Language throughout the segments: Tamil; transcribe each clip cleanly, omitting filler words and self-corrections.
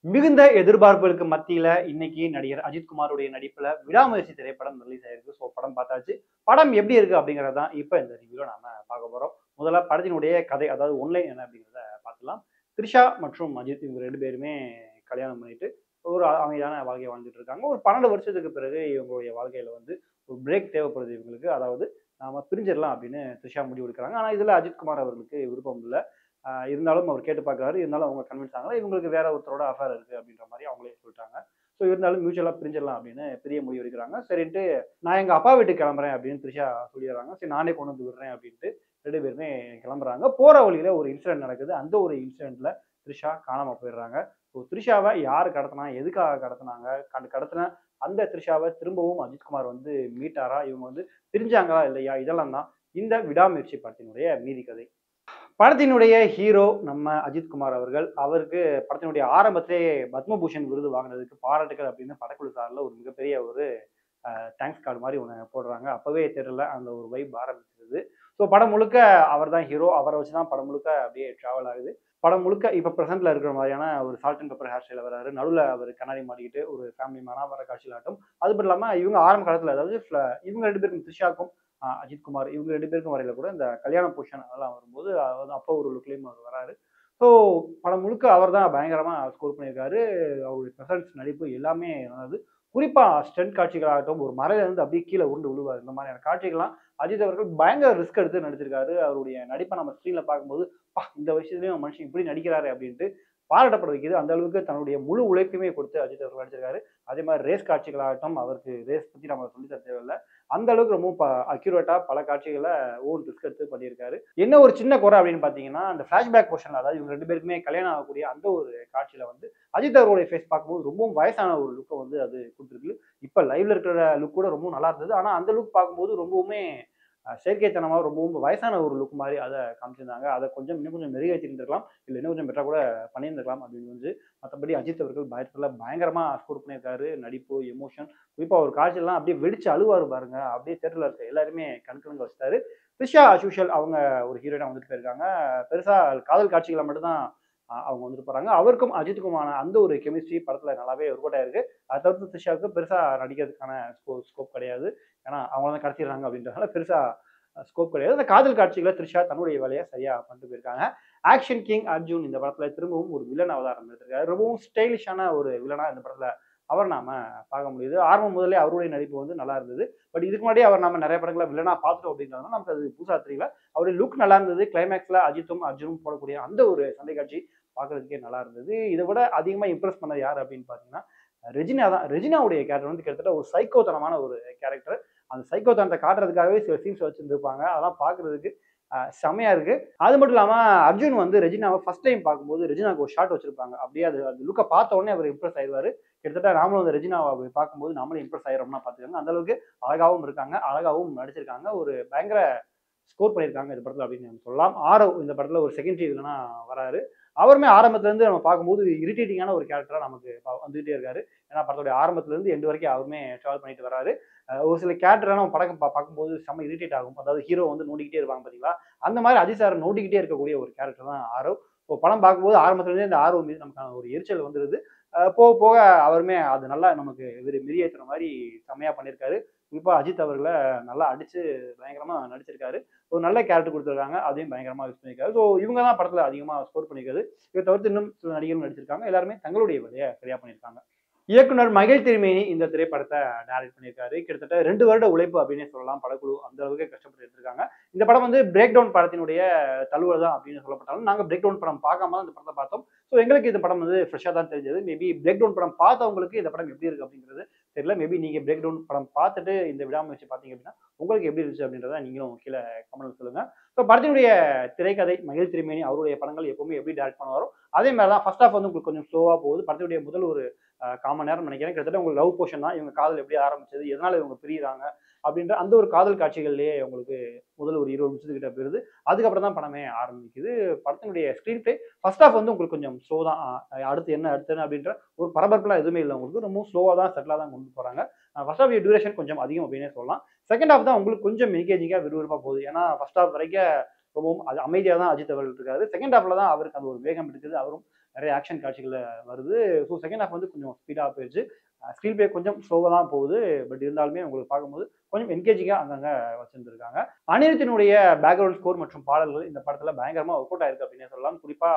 மிகுந்த எதிர்பார்ப்புகளுக்கு மத்தியில இன்னைக்கு நடிகர் அஜித் குமாருடைய நடிப்புல விடாமுயற்சி திரைப்படம் ரிலீஸ் ஆயிருக்கு. ஸோ படம் பார்த்தாச்சு. படம் எப்படி இருக்கு அப்படிங்கிறது தான் இப்ப இந்த ரிவ்யூல நாம பார்க்க போறோம். முதல்ல படத்தினுடைய கதை, அதாவது ஒன்லைன் என்ன அப்படிங்கிறத பார்த்துடலாம். த்ரிஷா மற்றும் அஜித் இவங்க 2 பேருமே கல்யாணம் பண்ணிட்டு ஒரு அமைதியான வாழ்க்கைய வாழ்ந்துட்டு இருக்காங்க. ஒரு 12 வருஷத்துக்கு பிறகு இவங்களுடைய வாழ்க்கையில வந்து ஒரு பிரேக் தேவைப்படுது இவங்களுக்கு. அதாவது நாம பிரிஞ்சிடலாம் அப்படின்னு த்ரிஷா முடிவு எடுக்குறாங்க. ஆனா இதுல அஜித் குமார் அவர்களுக்கு விருப்பம் இல்ல. இருந்தாலும் அவர் கேட்டு பார்க்குறாரு. இருந்தாலும் அவங்க கன்வின்ஸ் ஆகல. இவங்களுக்கு வேற ஒருத்தரோட அஃபேர் இருக்கு அப்படின்ற மாரி அவங்களே சொல்லிட்டாங்க. ஸோ இருந்தாலும் மியூச்சுவலா பிரிஞ்சிடலாம் அப்படின்னு பெரிய முடிவு எடுக்குறாங்க. சரின்ட்டு நான் எங்க அப்பா வீட்டுக்கு கிளம்புறேன் அப்படின்னு த்ரிஷா சொல்லிடுறாங்க. சரி நானே கொண்டு வந்து விடுறேன் அப்படின்ட்டு 2 பேருமே கிளம்புறாங்க. போற வழியில ஒரு இன்சிடென்ட் நடக்குது. அந்த ஒரு இன்சிடென்ட்ல த்ரிஷா காணாம போயிடுறாங்க. ஸோ த்ரிஷாவ யாரு கடத்துனா? எதுக்காக கடத்துனாங்க? கடத்தின அந்த த்ரிஷாவ திரும்பவும் அஜித்குமார் வந்து மீட்டாரா? இவங்க வந்து பிரிஞ்சாங்களா? இல்லையா? இதெல்லாம் தான் இந்த விடாமுயற்சி படத்தினுடைய மீதி கதை. படத்தினுடைய ஹீரோ நம்ம அஜித் குமார் அவர்கள். அவருக்கு படத்தினுடைய ஆரம்பத்திலேயே பத்மபூஷன் விருது வாங்கினதுக்கு பாராட்டுக்கள் அப்படின்னு படக்குழு சார்ல ஒரு மிகப்பெரிய ஒரு தேங்க்ஸ் கார்டு மாரி ஒண்ணு போடுறாங்க. அப்பவே தியேட்டர்ல அந்த ஒரு வைப் ஆரம்பிச்சிருது. ஸோ படம் முழுக்க அவர் தான் ஹீரோ. அவர வச்சு தான் படம் முழுக்க அப்படியே டிராவல் ஆகுது. படம் முழுக்க இப்ப பிரசன்ட்ல இருக்கிற மாரியான ஒரு சால்ட் அண்ட் பெப்பர் ஹேர் ஸ்டைல்ல வராரு. நடுவுல அவரு கண்ணாடி மாட்டிக்கிட்டு ஒரு ஃபேமிலி மேனா வர காட்சிகளாகட்டும். அது மட்டும் இல்லாம இவங்க ஆரம்ப காலத்துல, அதாவது இவங்க 2 பேருக்கும், த்ரிஷாக்கும் அஜித் குமார் இவங்க 2 பேருக்கும் வரையில கூட இந்த கல்யாண போர்ஷன் அதெல்லாம் வரும்போது, அதாவது அப்போ ஒரு லுக்லயும் அவர் வராரு. ஸோ படம் முழுக்க அவர் தான் பயங்கரமா ஸ்கோர் பண்ணியிருக்காரு. அவருடைய பிரசன்ஸ், நடிப்பு எல்லாமே நல்லது. குறிப்பா ஸ்டண்ட் காட்சிகளாகட்டும், ஒரு மலையில இருந்து அப்படியே கீழ உருண்டு விழுவாரு. இந்த மாதிரியான காட்சிகள்லாம் அஜித் அவர்கள் பயங்கர ரிஸ்க் எடுத்து நடிச்சிருக்காரு. அவருடைய நடிப்ப நம்ம ஸ்க்ரீன்ல பார்க்கும்போது, "அப்பா! இந்த வயசுலயும் மனுஷன் இப்படி நடிக்கிறாரே!" அப்படின்ட்டு பாராட்டப்பட வைக்குது. அந்த அளவுக்கு தன்னுடைய முழு உழைப்பையுமே கொடுத்து அஜித் அவர்கள் நடிச்சிருக்காரு. அதே மாரி ரேஸ் காட்சிகளாகட்டும், அவருக்கு ரேஸ் பத்தி நம்ம சொல்லி தர தேவையில்ல. அந்த அளவுக்கு ரொம்பவும் அக்யூரேட்டா பல காட்சிகள ஓன் ரிஸ்க் எடுத்து பண்ணியிருக்காரு. என்ன ஒரு சின்ன குறை அப்படின்னு பார்த்தீங்கன்னா, அந்த ஃபிளாஷ்பேக் போர்ஷன்ல, அதாவது இவங்க 2 பேருக்குமே கல்யாணம் ஆகக்கூடிய அந்த ஒரு காட்சியில வந்து அஜித் அவர்களுடைய ஃபேஸ் பார்க்கும்போது ரொம்பவும் வயசான ஒரு லுக்க வந்து அது குடுத்திருக்கு. இப்ப லைவ்ல இருக்கிற லுக் கூட ரொம்பவும் நல்லா இருந்தது. ஆனா அந்த லுக் பார்க்கும்போது ரொம்பவுமே செயற்கைத்தனமா ரொம்பவும் வயசான ஒரு லுக் மாரி அத காமிச்சிருந்தாங்க. அத கொஞ்சம் இன்னும் கொஞ்சம் மெருகேற்றிருந்திருக்கலாம். இல்ல இன்னும் கொஞ்சம் பெட்டரா கூட பண்ணியிருந்திருக்கலாம் அப்படின்னு வந்து. மத்தபடி அஜித் அவர்கள் பயங்கரமா ஸ்கோர் பண்ணியிருக்காரு. நடிப்பு, எமோஷன், குறிப்பா ஒரு காட்சிலலாம் அப்படியே வெடிச்சு அழுவாரு பாருங்க. அப்படியே தியேட்டர்ல இருக்க எல்லாருமே கண்கலங்க வச்சுட்டாரு. த்ரிஷா அஸ் யூசுவல் அவங்க ஒரு ஹீரோயினா வந்துட்டு போயிருக்காங்க. பெருசா காதல் காட்சிகள மட்டும் தான் அவங்க வந்துட்டு போறாங்க. அவருக்கும் அஜித்துக்குமான அந்த ஒரு கெமிஸ்ட்ரி படத்துல நல்லாவே ஒர்க் அவுட் ஆயிருக்கு. அத தவிர்த்து த்ரிஷாவுக்கு பெருசா நடிக்கிறதுக்கான ஸ்கோப் கிடையாது. ஏன்னா அவங்க தான் கடத்திடுறாங்க அப்படின்றதுனால பெருசா ஸ்கோப் கிடையாது. அந்த காதல் காட்சிகள த்ரிஷா தன்னுடைய வேலைய சரியா பண்ணிட்டு போயிருக்காங்க. ஆக்ஷன் கிங் அர்ஜுன் இந்த படத்துல திரும்பவும் ஒரு வில்லன் அவதாரம் எடுத்திருக்காரு. ரொம்பவும் ஸ்டைலிஷான ஒரு வில்லனா இந்த படத்துல அவர நாம பார்க்க முடியுது. ஆரம்பம் முதலே அவருடைய நடிப்பு வந்து நல்லா இருந்தது. பட் இதுக்கு முன்னாடியே அவர் நம்ம நெறைய படங்கள்ல வில்லனா பார்த்துட்டோம் அப்படின்றதுனால நமக்கு அது புதுசா தெரியல. அவருடைய லுக் நல்லா இருந்தது. கிளைமாக்ஸ்ல அஜித்தும், அர்ஜுனும் போடக்கூடிய அந்த ஒரு சண்டை காட்சி பார்க்கறதுக்கே நல்லா இருந்தது. இத விட அதிகமா இம்ப்ரெஸ் பண்ணது யாரு அப்படின்னு பார்த்தீங்கன்னா, ரெஜினா தான். ரெஜினாவுடைய கேரக்டர் வந்து கிட்டத்தட்ட ஒரு சைக்கோ தனமான ஒரு கேரக்டர். அந்த சைக்கோ தனத்த காட்டுறதுக்காகவே சில சீன்ஸ் வச்சிருந்திருப்பாங்க. அதெல்லாம் பார்க்கறதுக்கு செம்மையா இருக்கு. அது மட்டும் இல்லாம அர்ஜுன் வந்து ரெஜினாவ ஃபர்ஸ்ட் டைம் பார்க்கும்போது ரெஜினாக்கு ஒரு ஷாட் வச்சிருப்பாங்க. அப்படியே அது அந்த லுக்க பார்த்த உடனே அவர் இம்ப்ரெஸ் ஆயிருவாரு. கிட்டத்தட்ட நாமளும் அந்த ரெஜினாவ அப்படி பார்க்கும்போது நாமளும் இம்ப்ரெஸ் ஆயிரோம்னா பார்த்துக்கோங்க. அந்த அளவுக்கு அழகாவும் இருக்காங்க. அழகாவும் நடிச்சிருக்காங்க. ஒரு பயங்கர ஸ்கோர் பண்ணியிருக்காங்க இந்த படத்துல அப்படின்னு நம்ம சொல்லலாம். ஆரவ் இந்த படத்துல ஒரு செகண்டரி வில்லனா வராரு. அவருமே ஆரம்பத்துல இருந்து நம்ம பார்க்கும்போது இரிட்டேட்டிங்கான ஒரு கேரக்டரா நமக்கு வந்துகிட்டே இருக்காரு. ஏன்னா படத்துடைய ஆரம்பத்துல இருந்து எண்ட் வரைக்கும் அவருமே டிராவல் பண்ணிட்டு வராரு. ஒரு சில கேரக்டர்லாம் நம்ம படம் பார்க்கும்போது செம்ம இரிட்டேட் ஆகும். அதாவது ஹீரோ வந்து நோண்டிக்கிட்டே இருப்பாங்க பார்த்தீங்களா? அந்த மாரி அஜித் சார் நோண்டிக்கிட்டே இருக்கக்கூடிய ஒரு கேரக்டர் தான் ஆரவ். இப்போ படம் பார்க்கும்போது ஆரம்பத்துல இருந்தே இந்த ஆரவ் மீது நமக்கான ஒரு எரிச்சல் வந்துருது. போக போக அவருமே அது நல்லா நமக்கு மெருகேத்துற மாரி செம்மையா பண்ணியிருக்காரு. குறிப்பா அஜித் அவர்கள நல்லா அடிச்சு பயங்கரமா நடிச்சிருக்காரு. ஒரு நல்ல கேரக்டர் குடுத்துருக்காங்க. அதையும் பயங்கரமா யூஸ் பண்ணியிருக்காரு. ஸோ இவங்க தான் படத்துல அதிகமா ஸ்கோர் பண்ணியிருக்கிறது. இத தவிர்த்து இன்னும் சில நடிகர்கள் நடிச்சிருக்காங்க. எல்லாருமே தங்களுடைய வேலைய சரியா பண்ணியிருக்காங்க. இயக்குனர் மகிழ் திருமேனி இந்த திரைப்படத்த டைரக்ட் பண்ணியிருக்காரு. கிட்டத்தட்ட 2 வருட உழைப்பு அப்டின்னே சொல்லலாம். படக்குழு அந்த அளவுக்கு கஷ்டப்பட்டு எடுத்திருக்காங்க. இந்த படம் வந்து பிரேக் டவுன் படத்தினுடைய தழுவல் தான் அப்படின்னு சொல்லப்பட்டாலும், நாங்க பிரேக் டவுன் படம் பார்க்காம தான் இந்த படத்த பார்த்தோம். ஸோ எங்களுக்கு இந்த படம் வந்து ஃப்ரெஷ்ஷா தான் தெரிஞ்சது. மேபி பிரேக் டவுன் படம் பார்த்தவங்களுக்கு இந்த படம் எப்படி இருக்கு அப்படிங்கிறது தெரியல. மேபி நீங்க பிரேக் டவுன் படம் பார்த்துட்டு இந்த விடாமுயற்சி பார்த்தீங்க அப்படின்னா, உங்களுக்கு எப்படி இருந்துச்சு அப்படின்றத நீங்களும் கீழ கமெண்ட்ல சொல்லுங்க. ஸோ படத்தினுடைய திரைக்கதை மகிழ் திருமேனி அவருடைய படங்கள் எப்பவுமே எப்படி டைரக்ட் பண்ணுவாரோ, அதே மாரி தான் ஃபர்ஸ்ட் ஹால்ஃப் வந்து உங்களுக்கு கொஞ்சம் ஸ்லோவா போகுது. படத்தினுடைய முதல் ஒரு 1/4 மணி நேரம் நினைக்கிறேன். கிட்டத்தட்ட உங்களுக்கு லவ் போர்ஷன் தான். இவங்க காதல் எப்படி ஆரம்பிச்சது? எதனால இவங்க பிரியிறாங்க? அப்படின்ற அந்த ஒரு காதல் காட்சிகள்லயே உங்களுக்கு முதல் ஒரு 20 நிமிஷத்துக்கிட்ட போயிருது. அதுக்கப்புறம் தான் படமே ஆரம்பிக்குது. படத்தினுடைய ஸ்க்ரீன் பிளே ஃபர்ஸ்ட் ஹால்ஃப் வந்து உங்களுக்கு கொஞ்சம் ஸ்லோ தான். அடுத்து என்ன? அடுத்து என்ன? அப்படின்ற ஒரு பரபரப்புலாம் எதுவுமே இல்ல உங்களுக்கு. ரொம்பவும் ஸ்லோவா தான், செட்டிலா தான் கொண்டு போறாங்க. ஃபர்ஸ்ட் ஹாஃப் டியூரேஷன் கொஞ்சம் அதிகம் அப்படின்னே சொல்லலாம். செகண்ட் ஹால்ஃப் தான் உங்களுக்கு கொஞ்சம் என்கேஜிங்கா விறுவிறுப்பா போகுது. ஏன்னா ஃபர்ஸ்ட் ஹால்ஃப் வரைக்கும் ரொம்பவும் அமைதியா தான் அஜித் அவர்கள் இருக்காரு. செகண்ட் ஹால்ஃப்ல தான் அவருக்கு அந்த ஒரு வேகம் இருக்குது. அவரும் நிறைய ஆக்ஷன் காட்சிகள் வருது. ஸோ செகண்ட் ஹாஃப் வந்து கொஞ்சம் ஸ்பீடா போயிருச்சு. ஸ்க்ரீன் பிளே கொஞ்சம் ஸ்லோவா தான் போகுது. பட் இருந்தாலுமே உங்களுக்கு பார்க்கும்போது கொஞ்சம் என்கேஜிங்கா அங்கங்க வச்சிருந்திருக்காங்க. அனிருத்தினுடைய பேக்ரவுண்ட் ஸ்கோர் மற்றும் பாடல்கள் இந்த படத்துல பயங்கரமா ஒர்க் அவுட் ஆயிருக்கு அப்படின்னே சொல்லலாம். குறிப்பா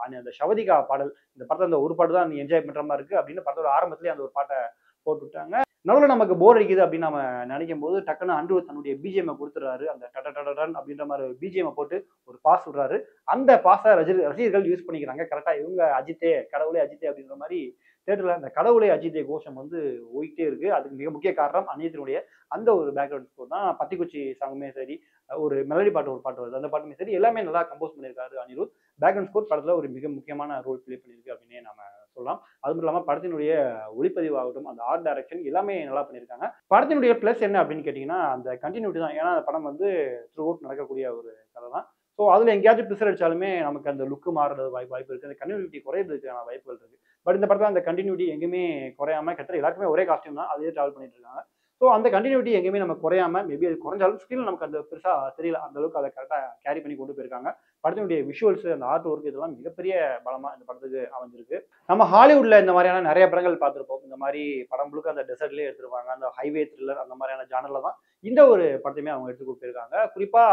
அந்த சவதிகா பாடல் இந்த படத்துல அந்த ஒரு பாட்டு தான் நீ என்ஜாய் பண்ற மாதிரி இருக்கு அப்படின்னு படத்தோட ஆரம்பத்திலேயே அந்த ஒரு பாட்டை போட்டு விட்டாங்க. நடுவுல நமக்கு போர் அடிக்குது அப்படின்னு நம்ம நினைக்கும் போது டக்குன்னு அனிருத் தன்னுடைய பிஜிஎம் கொடுத்துறாரு. அந்த டடடடடன் அப்படின்ற மாதிரி பிஜிஎம் போட்டு ஒரு பாஸ் விடுறாரு. அந்த பாஸை ரசிகர்கள் யூஸ் பண்ணிக்கிறாங்க. கரெக்டா இவங்க அஜித்தே கடவுளே அஜித்தே அப்படின்ற மாதிரி தேட்டர்ல அந்த கடவுளே அஜித்தே கோஷம் வந்து ஓடிட்டே இருக்கு. அதுக்கு மிக முக்கிய காரணம் அனிருத்தினுடைய அந்த ஒரு பேக்ரவுண்ட் ஸ்கோர் தான். பத்திக்குச்சி சாங்குமே சரி, ஒரு மெலடி பாட்டு ஒரு பாட்டு வருது. அந்த பாட்டுமே சரி எல்லாமே நல்லா கம்போஸ் பண்ணியிருக்காரு அனிருத். பேக்ரவுண்ட் ஸ்கோர் படத்துல ஒரு மிக முக்கியமான ரோல் ப்ளே பண்ணியிருக்கு அப்படின்னே நாம சொல்லலாம். அதுவும் இல்லாம படத்தினுடைய ஒளிப்பதிவு ஆகட்டும், அந்த ஆர்ட் டைரக்ஷன் எல்லாமே நல்லா பண்ணியிருக்காங்க. படத்தினுடைய பிளஸ் என்ன அப்படின்னு கேட்டீங்கன்னா, அந்த கண்டினியூட்டி தான். ஏன்னா அந்த படம் வந்து த்ரூ அவுட் நடக்கக்கூடிய ஒரு கதை தான். ஸோ அதுல எங்கேயாச்சும் பிசர் அடிச்சாலுமே நமக்கு அந்த லுக்கு மாறுறது வாய்ப்பு இருக்கு. அந்த கண்டினியூட்டி குறையிறதுக்கான வாய்ப்புகள் இருக்கு. பட் இந்த படத்துல அந்த கண்டினியூட்டி எங்கேயுமே குறையாம கிட்டத்தட்ட எல்லாருக்குமே ஒரே காஸ்டியூம் தான். அதே டிராவல் பண்ணிட்டு இருக்காங்க. ஸோ அந்த கண்டினியூட்டி எங்கேயுமே நம்ம குறையாம மேபி அது குறைஞ்சாலும் ஸ்டில் நமக்கு அந்த பெருசா தெரியல. அந்த அளவுக்கு அதை கரெக்டா கேரி பண்ணி கொண்டு போயிருக்காங்க. படத்தினுடைய விஷுவல்ஸ் அந்த ஆர்ட் ஒர்க் இதெல்லாம் மிகப்பெரிய பலமா இந்த படத்துக்கு அமைஞ்சிருக்கு. நம்ம ஹாலிவுட்ல இந்த மாதிரியான நிறைய படங்கள் பார்த்திருப்போம். இந்த மாதிரி படம் முழுக்க அந்த டெசர்ட்லயே எடுத்திருப்பாங்க. அந்த ஹைவே த்ரில்லர் அந்த மாதிரியான ஜானர்ல தான் இந்த ஒரு படத்தையுமே அவங்க எடுத்து போயிருக்காங்க. குறிப்பா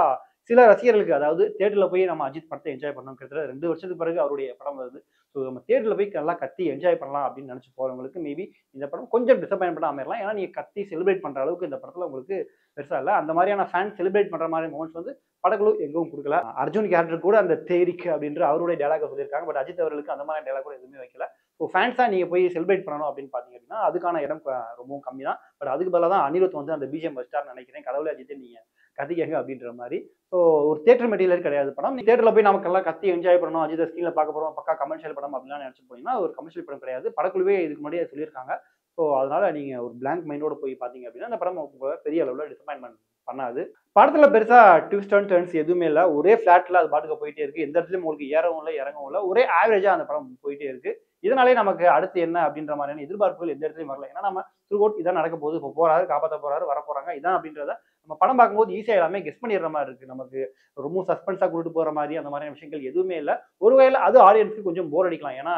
சில ரசிகர்களுக்கு அதாவது தியேட்டர்ல போய் நம்ம அஜித் படத்தை என்ஜாய் பண்ணோம். கிட்டத்தட்ட 2 வருஷத்துக்கு பிறகு அவருடைய படம் வருது. ஸோ நம்ம தியேட்டர்ல போய் நல்லா கத்தி என்ஜாய் பண்ணலாம் அப்படின்னு நினைச்சு போறவங்களுக்கு மேபி இந்த படம் கொஞ்சம் டிசப்பாயின்மெண்டா அமையலாம். ஏன்னா நீங்க கத்தி செலிப்ரேட் பண்ற அளவுக்கு இந்த படத்துல உங்களுக்கு பெருசா இல்ல. அந்த மாதிரியான ஃபேன் செலிப்ரேட் பண்ற மாதிரி மொமெண்ட்ஸ் வந்து படக்குழு எங்கும் கொடுக்கல. அர்ஜுன் கேரக்டர் கூட அந்த தேரிக் அப்படின்ற அவருடைய டயலாக சொல்லியிருக்காங்க. பட் அஜித் அவர்களுக்கு அந்த மாதிரி டயலாக் கூட எதுவுமே வைக்கல. ஸோ ஃபேன்ஸா நீங்க போய் செலிப்ரேட் பண்ணணும் அப்படின்னு பாத்தீங்க அப்படின்னா அதுக்கான இடம் ரொம்பவும் கம்மி தான். பட் அதுக்கு பதிலாக தான் அனிருத் வந்து அந்த பிஜிஎம் வச்சிட்டார்னு நினைக்கிறேன். கடவுளே அஜித்தை நீங்க கத்திக்கங்க அப்படின்ற மாதிரி. ஸோ ஒரு தியேட்டர் மெட்டீரியல் கிடையாது படம். நீ தியேட்டர்ல போய் நமக்கெல்லாம் கத்தி என்ஜாய் பண்ணணும், அஜித்தை ஸ்க்ரீன்ல பார்க்க போறோம், பக்கா கமர்ஷியல் படம் அப்படிலாம் நினைச்சு போனீங்கன்னா ஒரு கமர்ஷியல் படம் கிடையாது. படக்குழுவே இதுக்கு முன்னாடியே சொல்லியிருக்காங்க. ஸோ அதனால நீங்க ஒரு பிளாங்க் மைண்டோட போய் பார்த்தீங்க அப்படின்னா அந்த படம் பெரிய அளவில் டிசப்பாயின்மெண்ட் பண்ணாது. படத்துல பெருசா ட்விஸ்ட் அண்ட் டர்ன்ஸ் எதுவுமே இல்லை. ஒரே ஃபிளாட்ல அது பாட்டுக்கு போயிட்டே இருக்கு. எந்த இடத்துலயும் உங்களுக்கு ஏறவும் இல்லை இறங்கவும் இல்லை. ஒரே ஆவரேஜா அந்த படம் போயிட்டே இருக்கு. இதனாலே நமக்கு அடுத்து என்ன அப்படின்ற மாதிரியான எதிர்பார்ப்புகள் எந்த இடத்துலயும் வரல. ஏன்னா நம்ம த்ரூ அவுட் இதான் நடக்க போகுது. இப்போ போறாரு, காப்பாற்ற போறாரு, வர போறாங்க இதான் அப்படின்றத நம்ம படம் பார்க்கும்போது ஈஸியா எல்லாமே கெஸ் பண்ணிடுற மாதிரி இருக்கு. நமக்கு ரொம்ப சஸ்பென்ஸா கூட்டிட்டு போற மாதிரி அந்த மாதிரியான விஷயங்கள் எதுவுமே இல்லை. ஒருவேளை அது ஆடியன்ஸ்க்கு கொஞ்சம் போர் அடிக்கலாம். ஏன்னா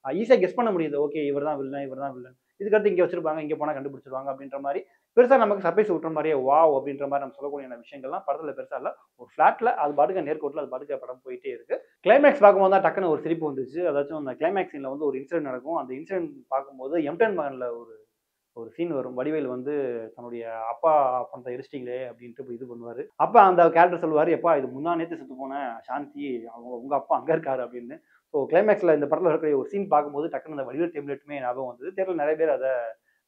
ஈஸியா கெஸ் பண்ண முடியுது. ஓகே இவர் தான் வில்லன், இவர் தான் வில்லன். இதுக்கடுத்து இங்க வச்சிருப்பாங்க, இங்க போனா கண்டுபிடிச்சிருவாங்க அப்படின்ற மாதிரி பெருசா நமக்கு சர்ப்ரைஸ் விட்டுற மாதிரியே வாவ் அப்படின்ற மாதிரி நம்ம சொல்லக்கூடிய விஷயங்கள்லாம் படத்துல பெருசா இல்ல. ஒரு ஃபிளாட்ல அது பாட்டுக்கு நேர்கோட்டில் அது பாட்டுக்கு படம் போயிட்டே இருக்கு. கிளைமேக்ஸ் பார்க்கும்போது தான் டக்குன்னு ஒரு சிரிப்பு வந்துச்சு. அதாச்சும் அந்த கிளைமேக்ஸ் சீன்ல வந்து ஒரு இன்சிடென்ட் நடக்கும். அந்த இன்சிடென்ட் பார்க்கும்போது எம்டன் மகன்ல ஒரு ஒரு சீன் வரும். வடிவேல் வந்து தன்னுடைய அப்பா பணத்தை எரிச்சிட்டீங்களே அப்படின்ட்டு இது பண்ணுவாரு. அப்ப அந்த கேரக்டர் சொல்லுவாரு, எப்பா இது முந்தா நேத்து செத்து போன சாந்தி, அவங்க உங்க அப்பா அங்க இருக்காரு அப்படின்னு. ஸோ கிளைமேக்ஸ்ல இந்த படத்துல இருக்கக்கூடிய ஒரு சீன் பார்க்கும்போது டக்குன்னு அந்த வடிவேல் டெம்ப்ளேட்டுமே ஞாபகம் வந்தது. தேர்தல் நிறைய பேர் அதை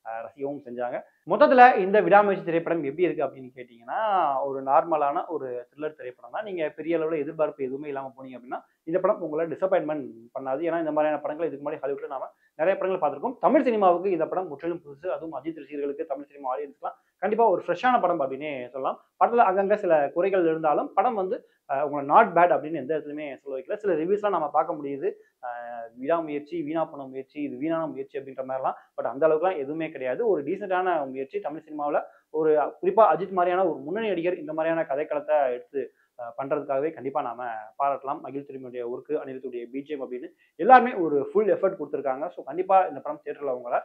ரசிக்கவும் செஞ்சாங்க. மொத்தத்துல இந்த விடாமுயற்சி திரைப்படம் எப்படி இருக்கு அப்படின்னு கேட்டீங்கன்னா, ஒரு நார்மலான ஒரு த்ரில்லர் திரைப்படம் தான். நீங்க பெரிய அளவுல எதிர்பார்ப்பு எதுவுமே இல்லாம போனீங்க அப்படின்னா, இந்த படம் உங்கள டிசப்பாயின்ட்மென்ட் பண்ணாது. ஏன்னா இந்த மாதிரியான படங்கள் இதுக்கு முன்னாடி ஹாலிவுட்ல நாம நிறைய படங்கள் பார்த்திருக்கோம். தமிழ் சினிமாவுக்கு இந்த படம் முற்றிலும் புதுசு. அதுவும் அஜித் ரசிகர்களுக்கு, தமிழ் சினிமா ஆடியன்ஸ்க்குலாம் கண்டிப்பா ஒரு ஃப்ரெஷ்ஷான படம் அப்படின்னே சொல்லலாம். படத்துல அங்கங்க சில குறைகள் இருந்தாலும் படம் வந்து உங்கள நாட் பேட் அப்படின்னு எந்த இடத்துலயுமே சொல்ல வைக்கல. சில ரிவ்யூஸ்லாம் நம்ம பார்க்க முடியுது. விடாமுயற்சி, வீணா போன முயற்சி, இது வீணான முயற்சி அப்படின்ற மாதிரிலாம். பட் அந்த அளவுக்குலாம் எதுவுமே கிடையாது. ஒரு டீசென்ட்டான முயற்சி தமிழ் சினிமாவுல ஒரு குறிப்பா அஜித் மாரியான ஒரு முன்னணி நடிகர் இந்த மாதிரியான கதைக்களத்த எடுத்து பண்றதுக்காகவே கண்டிப்பா நாம பாராட்டலாம். மகிழ் திருமணியுடைய ஒர்க்கு, அனிருத்துடைய பிஜிஎம் அப்படின்னு எல்லாருமே ஒரு ஃபுல் எஃபர்ட் குடுத்துருக்காங்க. ஸோ கண்டிப்பா இந்த படம் தியேட்டர்ல உங்கள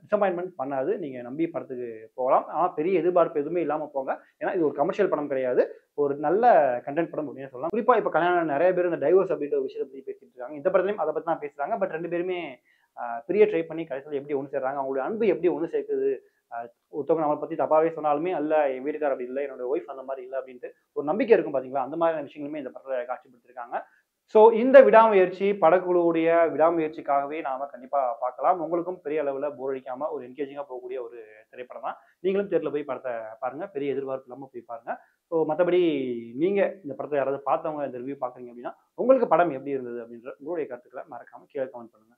டிசப்பாயின்ட்மென்ட் பண்ணாது. நீங்க நம்பி படத்துக்கு போகலாம். ஆனா பெரிய எதிர்பார்ப்பு எதுவுமே இல்லாம போங்க. ஏன்னா இது ஒரு கமர்ஷியல் படம் கிடையாது. ஒரு நல்ல கன்டென்ட் படம் அப்படின்னு சொல்லலாம். குறிப்பா இப்ப கல்யாணம் நிறைய பேர் இந்த டைவர்ஸ் அப்படின்ற ஒரு விஷயத்த பத்தி பேசிட்டு இருக்காங்க. இந்த படத்துலயும் அத பத்தி தான் பேசுறாங்க. பட் 2 பேருமே பிரிய ட்ரை பண்ணி கடைசியில எப்படி ஒண்ணு சேர்றாங்க? அவங்களுடைய அன்பு எப்படி ஒண்ணு சேர்க்குது? அ ஒருத்தவங்க நம்மள பத்தி தப்பாவே சொன்னாலுமே, "அல்ல என் வீட்டுக்காரர் அப்படி இல்ல. என்னோட ஒய்ஃப் அந்த மாரி இல்ல." அப்படின்ட்டு ஒரு நம்பிக்கை இருக்கும் பார்த்தீங்களா? அந்த மாதிரியான விஷயங்களுமே இந்த படத்துல காட்சிப்படுத்தியிருக்காங்க. ஸோ இந்த விடாமுயற்சி படக்குழுவுடைய விடாமுயற்சிக்காகவே நாம கண்டிப்பா பார்க்கலாம். உங்களுக்கும் பெரிய அளவுல போர் அடிக்காம ஒரு என்கேஜிங்கா போகக்கூடிய ஒரு திரைப்படம் தான். நீங்களும் தியேட்டர்ல போய் படத்த பாருங்க. பெரிய எதிர்பார்ப்பு இல்லாம போய் பாருங்க. ஸோ மத்தபடி நீங்க இந்த படத்த யாராவது பார்த்தவங்க இந்த ரிவ்யூ பார்க்குறீங்க அப்படின்னா, உங்களுக்கு படம் எப்படி இருந்தது அப்படின்ற உங்களுடைய கருத்துக்கள மறக்காம கீழ கமெண்ட் பண்ணுங்க.